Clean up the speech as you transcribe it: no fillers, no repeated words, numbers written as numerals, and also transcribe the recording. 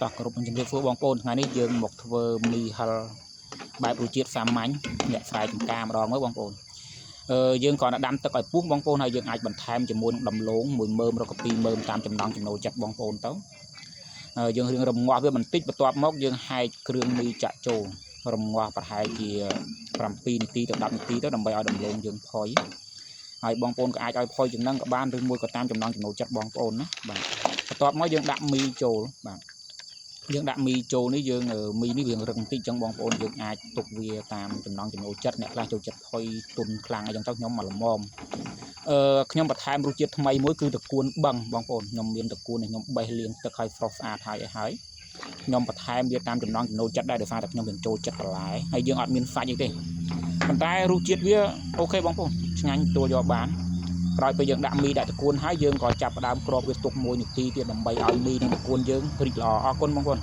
តោះគ្រប់ជំរាបសួរបងប្អូនថ្ងៃនេះយើងមកធ្វើមីហិលបែបរសជាតិសាមញ្ញអ្នកស្រែចម្ការម្ដងមើលបងប្អូនយើងគ្រាន់តែដាំទឹកឲ្យពុះបងប្អូនហើយយើងអាចបន្ថែមជាមួយនឹងដំឡូង1មើមឬក៏2មើមតាមចំណង់ចំណូលចិត្តបងប្អូនទៅយើងរៀងរំងាស់វាបន្តិចបន្ទាប់មកយើងហែកគ្រឿងមីចាក់ចូលរំងាស់ប្រហែលជា7នាទីទៅ10នាទីទៅដើម្បីឲ្យដំឡូងយើងផុយហើយបងប្អូនក៏អាចឲ្យផុយជាងហ្នឹងក៏បានឬមួយក៏តាមចំណង់ចំណូលចិត្តបងប្អូនណាបាទបន្ទាប់មកយើងដាក់មីចូលបាទយើងដាក់មីចូលនេះយើងមីនេះវារឹងបន្តិចចឹងបងប្អូនយើងអាចទុកវាតាមចំណង់ចំណូលចិត្តអ្នកខ្លះចូលចិត្តផុយទុនខ្លាំងអីចឹងទៅខ្ញុំមកល្មមខ្ញុំបន្ថែមរសជាតិថ្មីមួយគឺតកួនបឹងបងប្អូនខ្ញុំមានតកួននេះខ្ញុំបេះលាងទឹកឲ្យស្រស់ស្អាតហើយខ្ញុំបន្ថែមវាតាមចំណង់ចំណូលចិត្តដែរដោយសារតែខ្ញុំមានចូលចិត្តបន្លែហើយយើងអត់មានសាច់អីទេប៉ុន្តែរសជាតិវាអូខេបងប្អូនឆ្ងាញ់ទទួលយកបានក្រោយពេលយើងដាក់មីដាក់តកួនហើយយើងក៏ចាប់ផ្ដើមគ្របវាទុក1នាទីទៀតដើម្បីឲ្យមីនិងតកួនយើងរីកល្អអរគុណបងប្អូន